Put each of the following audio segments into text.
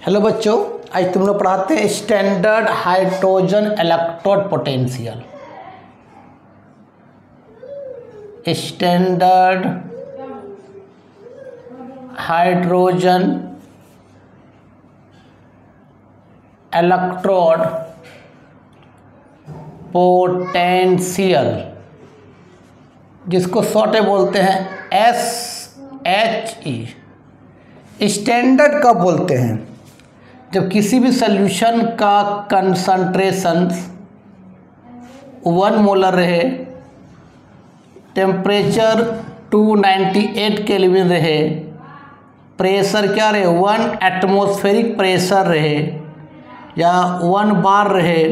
Hello बच्चों, आज तुम लोग पढ़ाते हैं standard hydrogen electrode potential. Standard hydrogen electrode potential, जिसको शॉर्ट में बोलते हैं SHE। स्टैंडर्ड कब बोलते हैं? जब किसी भी सॉल्यूशन का कंसंट्रेशन 1 मोलर रहे, टेम्परेचर 298 केल्विन रहे, प्रेशर क्या रहे 1 एटमॉस्फेरिक प्रेशर रहे या 1 बार रहे,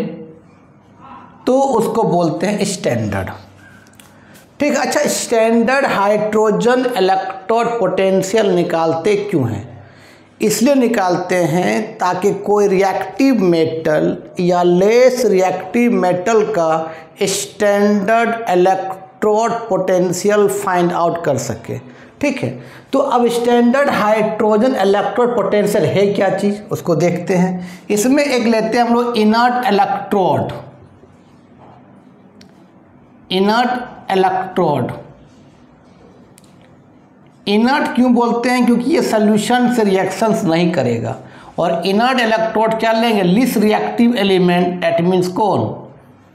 तो उसको बोलते हैं स्टैंडर्ड। ठीक। अच्छा, स्टैंडर्ड हाइड्रोजन इलेक्ट्रोड पोटेंशियल निकालते क्यों हैं? इसलिए निकालते हैं ताकि कोई रिएक्टिव मेटल या लेस रिएक्टिव मेटल का standard electrode potential find out कर सके। ठीक है, तो अब स्टैंडर्ड हाइड्रोजन इलेक्ट्रोड पोटेंशियल है क्या चीज़, उसको देखते हैं। इसमें एक लेते हैं हम लोग inert electrode. Inert electrode inert क्यों बोलते हैं? क्योंकि ये सॉल्यूशन से रिएक्शंस नहीं करेगा। और इनर्ट इलेक्ट्रोड क्या लेंगे? Least reactive element, that means कौन?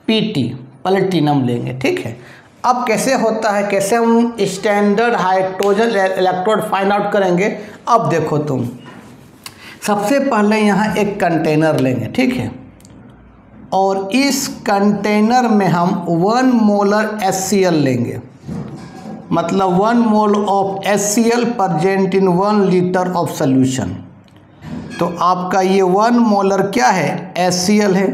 PT, प्लेटिनम लेंगे। ठीक है, अब कैसे होता है, कैसे हम standard hydrogen electrode find out करेंगे? अब देखो तुम, सबसे पहले यहाँ एक कंटेनर लेंगे। ठीक है, और इस कंटेनर में हम 1 मोलर HCl लेंगे, मतलब 1 mole of HCl present in 1 litre of solution. तो आपका ये 1 मोलर क्या है? HCl है।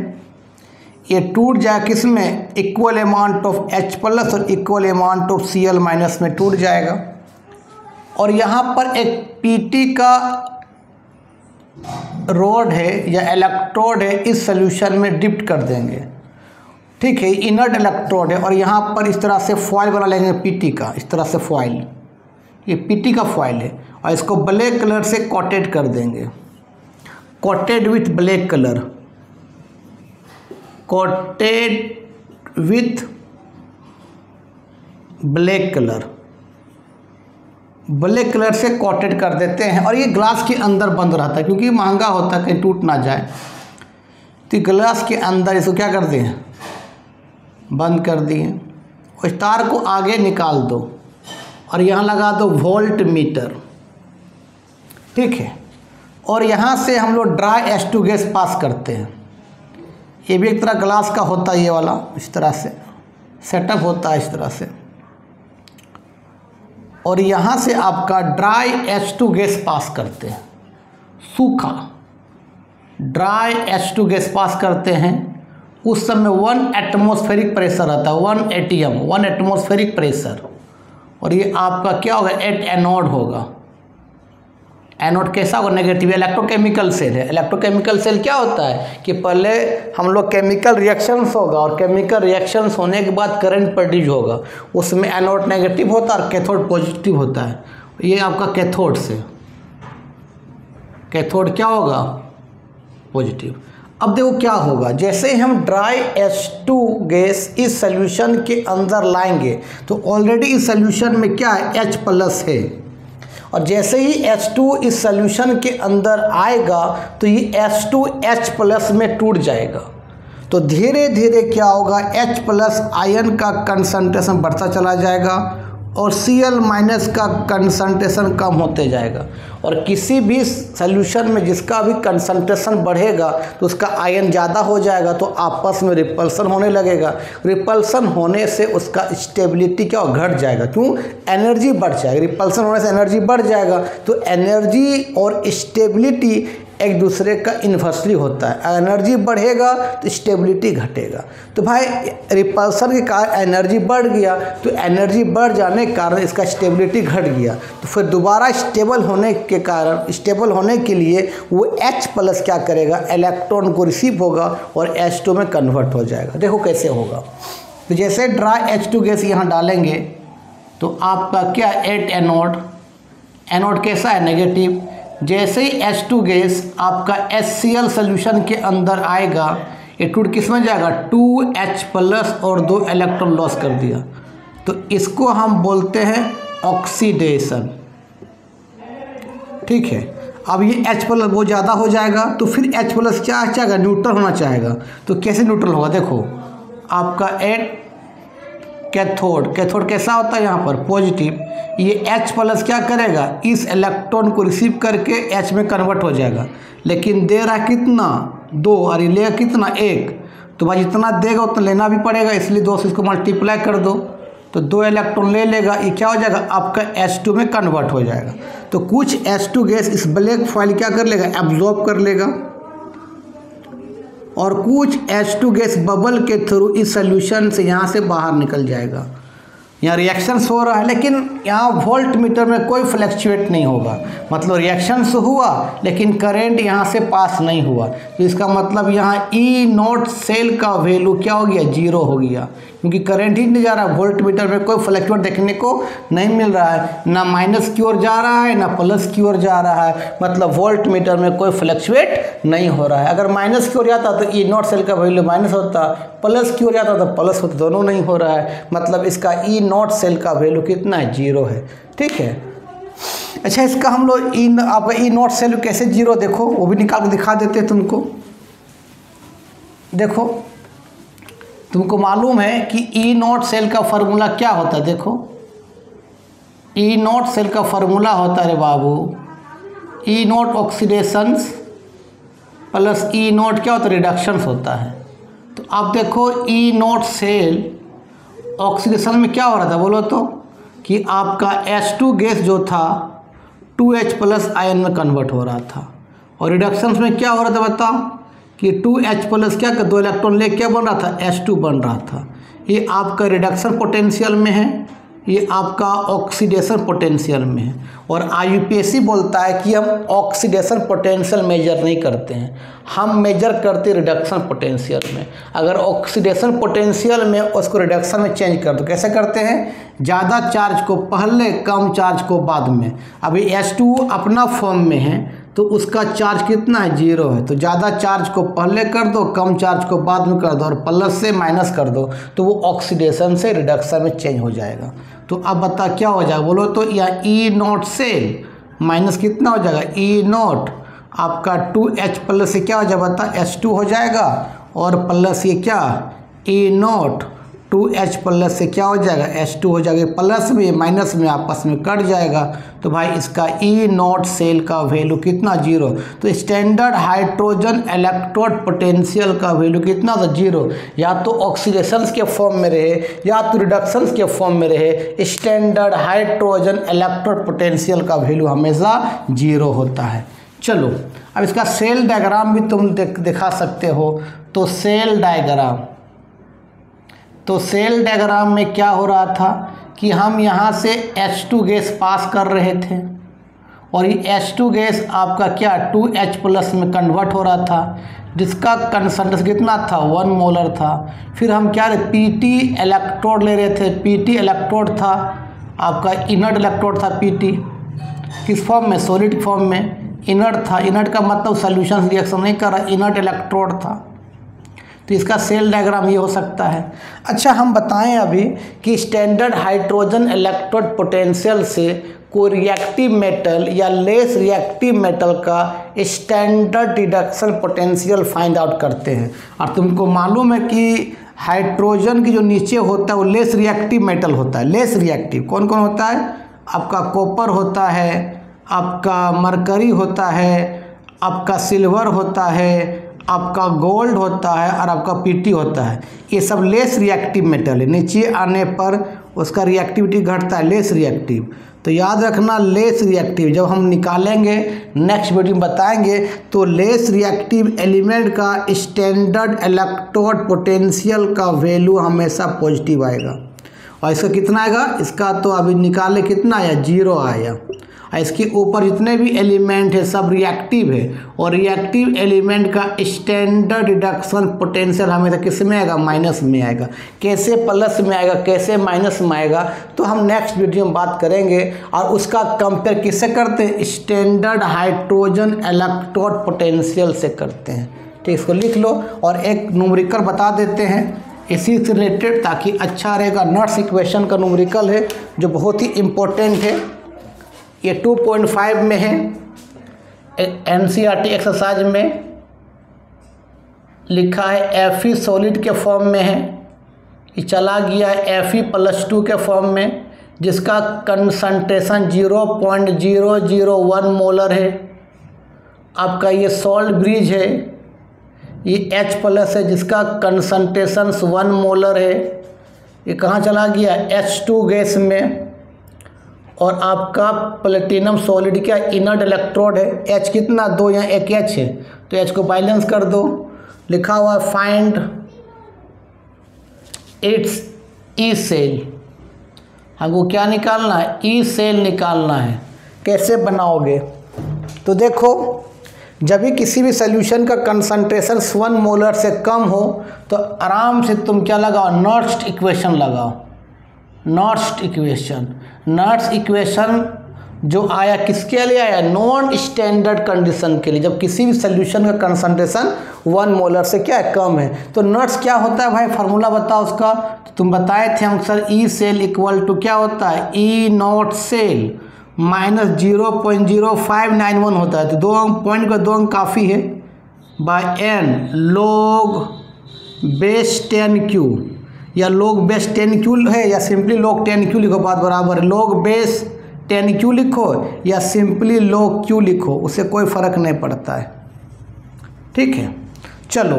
ये टूट जाए किस में? Equal amount of H plus और equal amount of Cl minus में टूट जाएगा। और यहाँ पर एक PT का रोड है या इलेक्ट्रोड है, इस सॉल्यूशन में डिप्ट कर देंगे। ठीक है, इनर्ट इलेक्ट्रोड है और यहाँ पर इस तरह से फॉइल बना लेंगे PT का, इस तरह से फॉइल, ये PT का फॉइल है और इसको ब्लैक कलर से कोटेड कर देंगे। Coated with black colour, coated with black colour, black colour से कोटेड कर देते हैं। और ये ग्लास के अंदर बंद रहता है क्योंकि महंगा होता है, कहीं टूट ना जाए। तो ग्लास के अंदर इसको क्या कर दें? बंद कर दिए। उस तार को आगे निकाल दो और यहाँ लगा दो वोल्ट मीटर। ठीक है, और यहाँ से हम लोग ड्राई H2 गैस पास करते हैं। ये भी एक तरह ग्लास का होता है, ये वाला इस तरह से सेटअप होता है, इस तरह से। और यहाँ से आपका ड्राई H2 गैस पास करते हैं, सूखा ड्राई H2 गैस पास करते हैं। उस समय 1 एटमॉस्फेरिक प्रेशर आता है, 1 ATM, 1 एटमॉस्फेरिक प्रेशर। और ये आपका क्या होगा? एनोड होगा। एनोड कैसा होगा? नेगेटिव। इलेक्ट्रोकेमिकल सेल है। इलेक्ट्रोकेमिकल सेल क्या होता है कि पहले हम लोग केमिकल रिएक्शंस होगा और केमिकल रिएक्शंस होने के बाद करंट प्रोड्यूस होगा। उसमें एनोड नेगेटिव होता है और कैथोड पॉजिटिव होता है। ये आपका कैथोड से, कैथोड क्या होगा? पॉजिटिव। अब देखो क्या होगा, जैसे ही हम ड्राई H2 गैस इस सॉल्यूशन के अंदर लाएंगे तो ऑलरेडी इस सॉल्यूशन में क्या है? H प्लस है। और जैसे ही H2 इस सॉल्यूशन के अंदर आएगा तो ये H2 H प्लस में टूट जाएगा। तो धीरे धीरे क्या होगा? H प्लस आयन का कंसंट्रेशन बढ़ता चला जाएगा और Cl माइनस का कंसंट्रेशन कम होते जाएगा। और किसी भी सॉल्यूशन में जिसका भी कंसंट्रेशन बढ़ेगा तो उसका आयन ज़्यादा हो जाएगा, तो आपस में रिपल्सन होने लगेगा। रिपल्सन होने से उसका स्टेबिलिटी क्या घट जाएगा। क्यों? एनर्जी बढ़ जाएगी। रिपल्सन होने से एनर्जी बढ़ जाएगा, तो एनर्जी और स्टेबिलिटी एक दूसरे का इन्वर्सली होता है। एनर्जी बढ़ेगा तो स्टेबिलिटी घटेगा। तो भाई रिपल्सन के कारण एनर्जी बढ़ गया, तो एनर्जी बढ़ जाने के कारण इसका स्टेबिलिटी घट गया। तो फिर दोबारा स्टेबल होने के कारण, स्टेबल होने के लिए वो H प्लस क्या करेगा? इलेक्ट्रॉन को रिसीव होगा और H2 में कन्वर्ट हो जाएगा। देखो कैसे होगा। तो जैसे ड्राई H2 गैस यहाँ डालेंगे तो आपका क्या? 8 एनोड। एनोड कैसा है? नेगेटिव। जैसे ही H2 गैस आपका HCl सोल्यूशन के अंदर आएगा, ये टू किस में जाएगा, 2H+ और 2 इलेक्ट्रॉन लॉस कर दिया, तो इसको हम बोलते हैं ऑक्सीडेशन। ठीक है, अब ये H+ वो ज़्यादा हो जाएगा, तो फिर H+ क्या चाहेगा, न्यूट्रल होना चाहेगा। तो कैसे न्यूट्रल होगा, देखो आपका कैथोड कैसा होता है, यहाँ पर पॉजिटिव, ये H+ क्या करेगा, इस इलेक्ट्रॉन को रिसीव करके H में कन्वर्ट हो जाएगा, लेकिन दे रहा कितना, 2, और ये लेगा कितना, 1। तो भाई जितना देगा उतना लेना भी पड़ेगा, इसलिए 2 से इसको मल्टीप्लाई कर दो, तो 2 इलेक्ट्रॉन ले लेगा, ये क्या हो जाएगा, आपका H2 में कन्वर्ट हो जाएगा। तो कुछ H2 गैस इस ब्लैक फॉइल क्या कर लेगा, एब्जॉर्ब कर लेगा, और कुछ H2 गैस बबल के थ्रू इस सोल्यूशन से यहाँ से बाहर निकल जाएगा। यहाँ रिएक्शंस हो रहा है, लेकिन यहाँ वोल्ट मीटर में कोई फ्लैक्चुएट नहीं होगा, मतलब रिएक्शंस हुआ लेकिन करंट यहाँ से पास नहीं हुआ। तो इसका मतलब यहाँ E0 सेल का वैल्यू क्या हो गया, 0 हो गया, क्योंकि करंट ही नहीं जा रहा है। वोल्ट मीटर में कोई फ्लैक्चुएट देखने को नहीं मिल रहा है, ना माइनस की ओर जा रहा है ना प्लस की ओर जा रहा है, मतलब वोल्ट मीटर में कोई फ्लैक्चुएट नहीं हो रहा है। अगर माइनस की ओर जाता तो E0 सेल का वैल्यू माइनस होता, प्लस की ओर जाता तो प्लस होता, दोनों नहीं हो रहा है, मतलब इसका E0 सेल का वैल्यू कितना है, 0 है। ठीक है, अच्छा इसका हम लोग आपका E0 सेल कैसे 0, देखो वो भी निकाल के दिखा देते हैं तुमको। देखो तुमको मालूम है कि E0 सेल का फार्मूला क्या होता है, देखो E0 सेल का फार्मूला होता है रे बाबू, E0 ऑक्सीडेशंस प्लस E0 क्या होता है, रिडक्शंस होता है। तो आप देखो E0 सेल ऑक्सीडेशन में क्या हो रहा था, बोलो तो, कि आपका H2 गैस जो था 2H+ आयन में कन्वर्ट हो रहा था, और रिडक्शंस में क्या हो रहा था बताओ, कि 2H+ क्या कर 2 इलेक्ट्रॉन ले क्या बन रहा था, H2 बन रहा था। ये आपका रिडक्शन पोटेंशियल में है, ये आपका ऑक्सीडेशन पोटेंशियल में है। और IUPAC बोलता है कि हम ऑक्सीडेशन पोटेंशियल मेजर नहीं करते हैं, हम मेजर करते हैं रिडक्शन पोटेंशियल में। अगर ऑक्सीडेशन पोटेंशियल में उसको रिडक्शन में चेंज कर दो, कैसे करते हैं, ज़्यादा चार्ज को पहले कम चार्ज को बाद में। अभी H2 अपना फॉर्म में है तो उसका चार्ज कितना है, 0 है, तो ज़्यादा चार्ज को पहले कर दो, कम चार्ज को बाद में कर दो, और प्लस से माइनस कर दो, तो वो ऑक्सीडेशन से रिडक्शन में चेंज हो जाएगा। तो अब बता क्या हो जाएगा, बोलो तो, या E0 सेल माइनस कितना हो जाएगा, E0 आपका 2H+ से क्या हो जाएगा बता, H2 हो जाएगा, और प्लस ये क्या E0 2H+ से क्या हो जाएगा, H2 हो जाएगा, प्लस में माइनस में आपस में कट जाएगा। तो भाई इसका E0 सेल का वैल्यू कितना, 0। तो स्टैंडर्ड हाइड्रोजन इलेक्ट्रोड पोटेंशियल का वैल्यू कितना था, 0। या तो ऑक्सीडेशंस के फॉर्म में रहे या तो रिडक्शंस के फॉर्म में रहे, स्टैंडर्ड हाइड्रोजन इलेक्ट्रोड पोटेंशियल का वैल्यू हमेशा 0 होता है। चलो अब इसका सेल डायग्राम भी तुम दिखा सकते हो। तो सेल डायग्राम में क्या हो रहा था कि हम यहाँ से H2 गैस पास कर रहे थे, और ये H2 गैस आपका क्या 2H+ में कन्वर्ट हो रहा था, जिसका कंसंट्रेशन कितना था, 1 मोलर था। फिर हम क्या PT इलेक्ट्रोड ले रहे थे, PT इलेक्ट्रोड था आपका, इनर्ट इलेक्ट्रोड था PT, किस फॉर्म में, सॉलिड फॉर्म में, इनर्ट था। इनर्ट का मतलब सॉल्यूशन रिएक्शन नहीं कर रहा, इनर्ट इलेक्ट्रोड था। तो इसका सेल डायग्राम ये हो सकता है। अच्छा हम बताएं अभी कि स्टैंडर्ड हाइड्रोजन इलेक्ट्रोड पोटेंशियल से कोई रिएक्टिव मेटल या लेस रिएक्टिव मेटल का standard reduction potential find out करते हैं। और तुमको मालूम है कि हाइड्रोजन की जो नीचे होता है वो लेस रिएक्टिव मेटल होता है। लेस रिएक्टिव कौन कौन होता है, आपका कॉपर होता है, आपका मरकरी होता है, आपका सिल्वर होता है, आपका गोल्ड होता है, और आपका PT होता है। ये सब लेस रिएक्टिव मेटल है, नीचे आने पर उसका रिएक्टिविटी घटता है, लेस रिएक्टिव। तो याद रखना लेस रिएक्टिव जब हम निकालेंगे नेक्स्ट वीडियो में बताएंगे, तो लेस रिएक्टिव एलिमेंट का स्टैंडर्ड इलेक्ट्रोड पोटेंशियल का वैल्यू हमेशा पॉजिटिव आएगा। और इसका कितना आएगा, इसका तो अभी निकाले कितना आया, 0 आया। और इसके ऊपर जितने भी एलिमेंट है सब रिएक्टिव है, और रिएक्टिव एलिमेंट का स्टैंडर्ड रिडक्शन पोटेंशियल हमेशा किस में आएगा, माइनस में आएगा। कैसे प्लस में आएगा, कैसे माइनस में आएगा, तो हम नेक्स्ट वीडियो में बात करेंगे। और उसका कंपेयर किससे करते हैं, स्टैंडर्ड हाइड्रोजन इलेक्ट्रोड पोटेंशियल से करते हैं। ठीक, इसको लिख लो और एक न्यूमेरिकल बता देते हैं इसी से रिलेटेड, ताकि अच्छा रहेगा। नॉट्स इक्वेशन का न्यूमेरिकल है जो बहुत ही इम्पोर्टेंट है, ये 2.5 में है, NCERT एक्सरसाइज में लिखा है, Fe सॉलिड के फॉर्म में है, ये चला गया है Fe+2 के फॉर्म में, जिसका कंसंट्रेशन 0.001 मोलर है। आपका ये सॉल्ट ब्रिज है, ये H+ है जिसका कंसंट्रेशन 1 मोलर है। ये कहाँ चला गया, H2 गैस में। और आपका प्लेटिनम सॉलिड क्या इनर्ट इलेक्ट्रोड है, H कितना 2, यहाँ एक H है तो H को बैलेंस कर दो। लिखा हुआ फाइंड इट्स ई सेल, हमको क्या निकालना है, ई सेल निकालना है। कैसे बनाओगे, तो देखो जब भी किसी भी सोल्यूशन का कंसंट्रेशन 1 मोलर से कम हो तो आराम से तुम क्या लगाओ, नॉट्स इक्वेशन लगाओ। नॉट्स इक्वेशन जो आया किसके लिए आया, नॉन स्टैंडर्ड कंडीशन के लिए, जब किसी भी सोल्यूशन का कंसंट्रेशन 1 मोलर से क्या है, कम है। तो नॉट्स क्या होता है भाई, फार्मूला बताओ उसका। तो तुम बताए थे हम sir, E cell equal to क्या होता है, ई नॉट सेल माइनस 0.0591 होता है। तो 2 अंक, पॉइंट का 2 अंक काफ़ी है, bye n log base 10Q, या log बेस 10Q है या सिंपली log 10Q लिखो, बात बराबर है। log बेस 10Q लिखो या सिंपली log Q लिखो, उससे कोई फ़र्क नहीं पड़ता है। ठीक है, चलो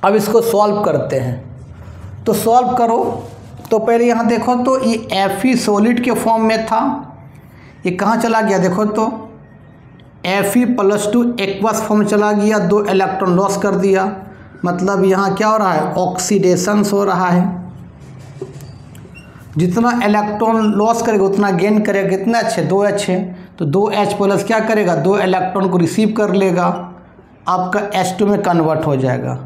अब इसको सॉल्व करते हैं। तो सॉल्व करो, तो पहले यहाँ देखो तो ये Fe सॉलिड के फॉर्म में था, ये कहाँ चला गया, देखो तो Fe+2 एक्वस फॉर्म चला गया, 2 इलेक्ट्रॉन लॉस कर दिया। मतलब यहाँ क्या हो रहा है, ऑक्सीडेशन हो रहा है। जितना इलेक्ट्रॉन लॉस करेगा उतना गेन करेगा, कितना अच्छे 2H है, तो 2H+ क्या करेगा, 2 इलेक्ट्रॉन को रिसीव कर लेगा, आपका H2 में कन्वर्ट हो जाएगा।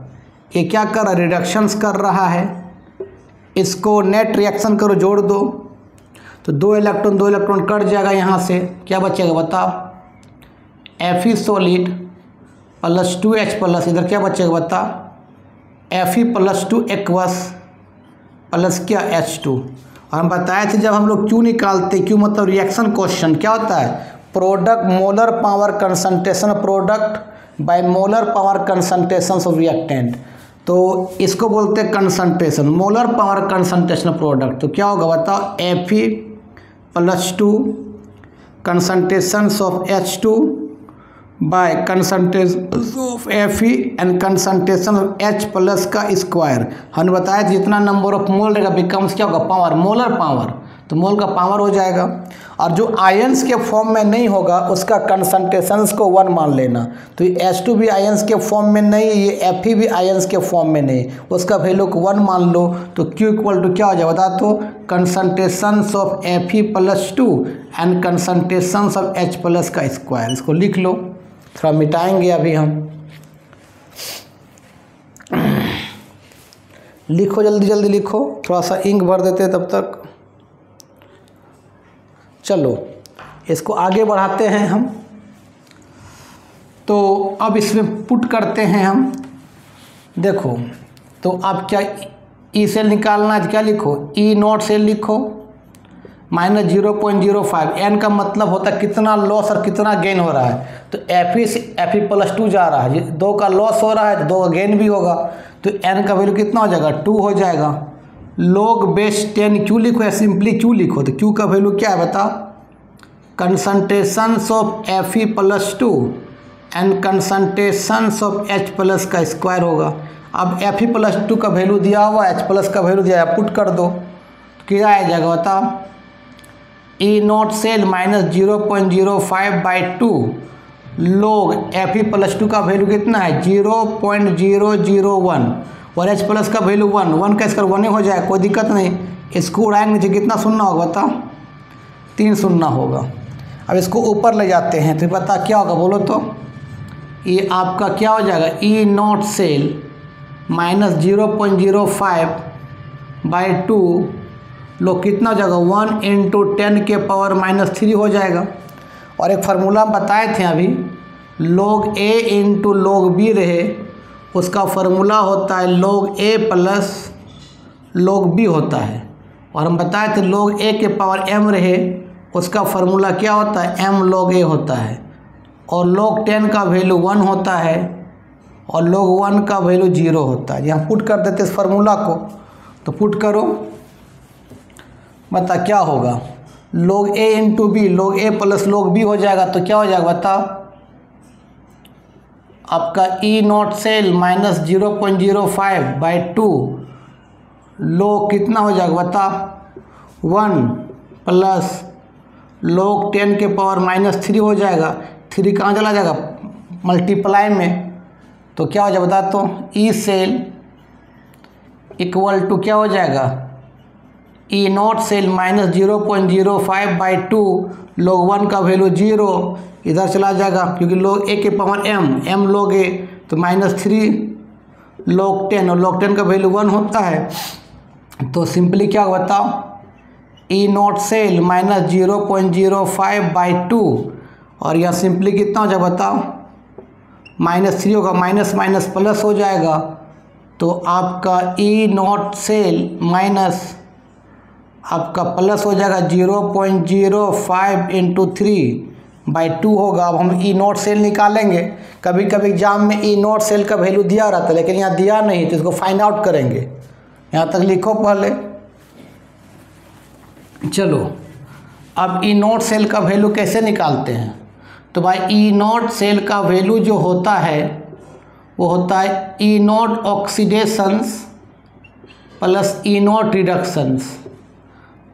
ये क्या कर रहा है, रिडक्शंस कर रहा है। इसको नेट रिएक्शन करो, जोड़ दो, तो 2 इलेक्ट्रॉन कट जाएगा, यहाँ से क्या बचेगा बताओ, Fe सॉलिड प्लस 2H+, इधर क्या बचेगा बताओ, Fe+2 एक्वस प्लस क्या H2। और हम बताए थे जब हम लोग Q निकालते, Q मतलब रिएक्शन क्वेश्चन, क्या होता है, product molar power concentration product by molar power concentration of reactant. तो इसको बोलते हैं concentration, molar power concentration product. तो क्या होगा बताओ, Fe+2 concentration of H2 by concentration of Fe and concentration of H+ का स्क्वायर। हमने बताया जितना नंबर ऑफ मोल रहेगा बिकम्स क्या होगा, पावर, मोलर पावर, तो मोल का पावर हो जाएगा। और जो आयंस के फॉर्म में नहीं होगा उसका कंसंट्रेशंस को 1 मान लेना। तो ये H2 भी आयंस के फॉर्म में नहीं, ये Fe भी आयंस के फॉर्म में नहीं, उसका वैल्यू को 1 मान लो। तो Q इक्वल टू क्या हो जाए बता, तो concentrations of Fe+2 and concentrations of H+ का स्क्वायर। इसको लिख लो, थोड़ा मिटाएंगे अभी हम, लिखो जल्दी जल्दी लिखो, थोड़ा सा इंक भर देते तब तक। चलो इसको आगे बढ़ाते हैं हम। तो अब इसमें पुट करते हैं हम, देखो तो आप क्या ई सेल निकालना है, क्या लिखो, ई नॉट सेल लिखो माइनस 0.05, n का मतलब होता है कितना लॉस और कितना गेन हो रहा है। तो Fe से Fe+2 जा रहा है, 2 का लॉस हो रहा है तो 2 का गेन भी होगा, तो n का वैल्यू कितना हो जाएगा, 2 हो जाएगा। log बेस 10Q लिखो या सिंपली Q लिखो, तो Q का वैल्यू क्या है बताओ, concentrations of Fe+2 and concentrations of H+ का स्क्वायर होगा। अब Fe+2 का वैल्यू दिया हुआ, H+ का वैल्यू दिया है, पुट कर दो, क्या आ जाएगा बताओ, E naught cell minus 0.05/2 log Fe+2 का वैल्यू कितना है 0.001 और H+ का वैल्यू 1 का स्क्वायर 1 ही हो जाए, कोई दिक्कत नहीं। इसको उड़ाएंगे नीचे कितना सुनना होगा बताओ, 3 सुनना होगा। अब इसको ऊपर ले जाते हैं तो पता क्या होगा बोलो तो, ये आपका क्या हो जाएगा, ई नॉट सेल माइनस 0.05/2 लोग कितना हो जाएगा 1 × 10⁻³ हो जाएगा। और एक फार्मूला हम बताए थे अभी, log A × log B रहे उसका फार्मूला होता है log A plus log B होता है। और हम बताए थे log A के पावर m रहे उसका फार्मूला क्या होता है m log A होता है। और log 10 का वैल्यू 1 होता है और log 1 का वैल्यू 0 होता है। यहाँ पुट कर देते इस फार्मूला को, तो पुट करो, बता क्या होगा, log A × B log A plus log B हो जाएगा। तो क्या हो जाएगा बता, आपका ई नॉट सेल माइनस 0.05/2 log कितना हो जाएगा बता 1 प्लस log 10 के पावर -3 हो जाएगा। 3 कहाँ चला जाएगा मल्टीप्लाई में, तो क्या हो जाएगा बता, तो ई सेल इक्वल टू क्या हो जाएगा, ई नॉट सेल माइनस 0.05/2 log 1 का वैल्यू 0 इधर चला जाएगा क्योंकि log A के पावर m log A तो -3 log 10 और log 10 का वैल्यू 1 होता है। तो सिंपली क्या बताओ, ई नॉट सेल माइनस 0.05/2 और यह सिंपली कितना हो जाएगा बताओ, -3 होगा, माइनस माइनस प्लस हो जाएगा। तो आपका ई नॉट सेल माइनस आपका प्लस हो जाएगा 0.05 × 3/2 होगा। अब हम ई नॉट सेल निकालेंगे, कभी कभी एग्जाम में ई नॉट सेल का वैल्यू दिया रहता है लेकिन यहाँ दिया नहीं, तो इसको फाइंड आउट करेंगे। यहाँ तक लिखो पहले, चलो अब ई नॉट सेल का वैल्यू कैसे निकालते हैं। तो भाई ई नॉट सेल का वैल्यू जो होता है वो होता है E naught oxidations plus E naught reductions.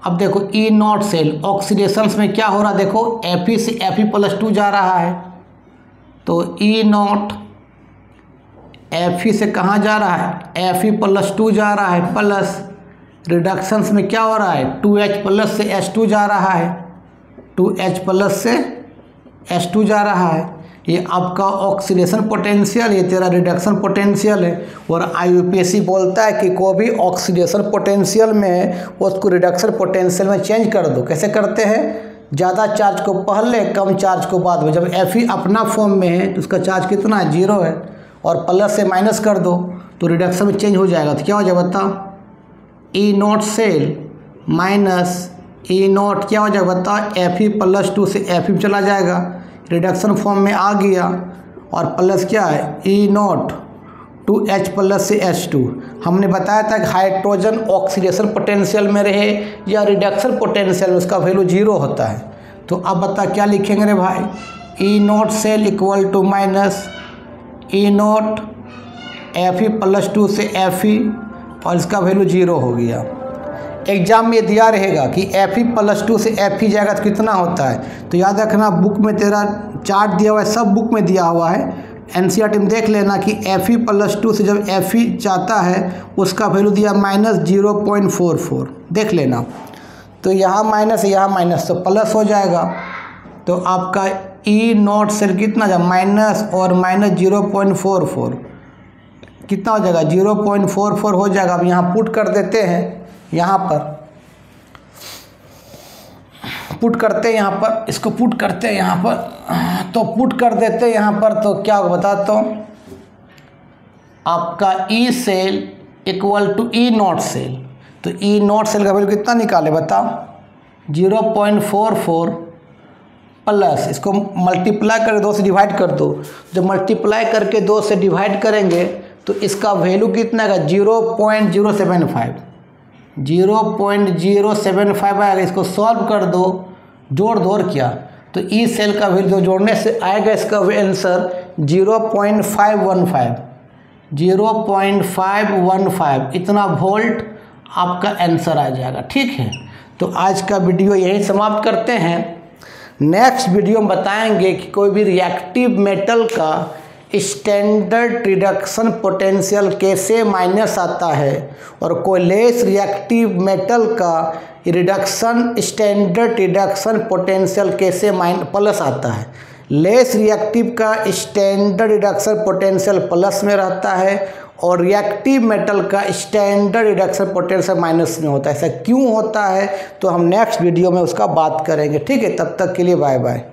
अब देखो ई नॉट सेल ऑक्सीडेशंस में क्या हो रहा है, देखो Fe से Fe+2 जा रहा है, तो ई नॉट Fe से कहाँ जा रहा है Fe+2 जा रहा है, प्लस रिडक्शंस में क्या हो रहा है 2H+ से H2 जा रहा है, 2H+ से H2 जा रहा है। ये आपका ऑक्सीडेशन पोटेंशियल, ये तेरा रिडक्शन पोटेंशियल है। और IUPAC बोलता है कि कोई भी ऑक्सीडेशन पोटेंशियल में है उसको रिडक्शन पोटेंशियल में चेंज कर दो। कैसे करते हैं, ज़्यादा चार्ज को पहले कम चार्ज को बाद में। जब Fe अपना फॉर्म में है तो उसका चार्ज कितना है 0 है, और प्लस से माइनस कर दो तो रिडक्शन में चेंज हो जाएगा। तो क्या हो जाएगा बताओ, E naught cell minus E naught क्या हो जाएगा बताओ Fe+2 से Fe चला जाएगा, रिडक्शन फॉर्म में आ गया, और प्लस क्या है ई नॉट 2H+ से H2। हमने बताया था कि हाइड्रोजन ऑक्सीडेशन पोटेंशियल में रहे या रिडक्शन पोटेंशियल में उसका वैल्यू 0 होता है। तो अब बता क्या लिखेंगे रे भाई, E naught cell equal to minus E naught Fe+2 से Fe और इसका वैल्यू 0 हो गया। एग्जाम में दिया रहेगा कि Fe+2 से Fe जाएगा तो कितना होता है, तो याद रखना बुक में तेरा चार्ट दिया हुआ है, सब बुक में दिया हुआ है। NCERT में देख लेना कि Fe+2 से जब Fe जाता है उसका वैल्यू दिया -0.44, देख लेना। तो यहाँ माइनस यहाँ माइनस तो प्लस हो जाएगा, तो आपका ई नॉट सेल कितना जाएगा माइनस और -0.44 कितना हो जाएगा 0.44 हो जाएगा। अब यहाँ पुट कर देते हैं, यहाँ पर पुट करते हैं, यहाँ पर इसको पुट करते हैं यहाँ पर, तो पुट कर देते हैं यहाँ पर। तो क्या होगा बताता हूँ, आपका E cell equal to E naught cell. तो ई नॉट सेल का वैल्यू कितना निकाले बताओ 0.44 प्लस इसको मल्टीप्लाई करके 2 से डिवाइड कर दो। जब मल्टीप्लाई करके 2 से डिवाइड करेंगे तो इसका वैल्यू कितना आएगा 0.075 आएगा। इसको सॉल्व कर दो, जोड़ दो और क्या, तो ई सेल का वैल्यू जोड़ने से आएगा इसका आंसर 0.515 इतना वोल्ट आपका आंसर आ जाएगा। ठीक है, तो आज का वीडियो यहीं समाप्त करते हैं। नेक्स्ट वीडियो में बताएंगे कि कोई भी रिएक्टिव मेटल का स्टैंडर्ड रिडक्शन पोटेंशियल कैसे माइनस आता है, और कोई लेस रिएक्टिव मेटल का रिडक्शन स्टैंडर्ड रिडक्शन पोटेंशियल कैसे प्लस आता है। लेस रिएक्टिव का स्टैंडर्ड रिडक्शन पोटेंशियल प्लस में रहता है और रिएक्टिव मेटल का स्टैंडर्ड रिडक्शन पोटेंशियल माइनस में होता है। ऐसा क्यों होता है तो हम नेक्स्ट वीडियो में उसका बात करेंगे। ठीक है, तब तक के लिए बाय बाय।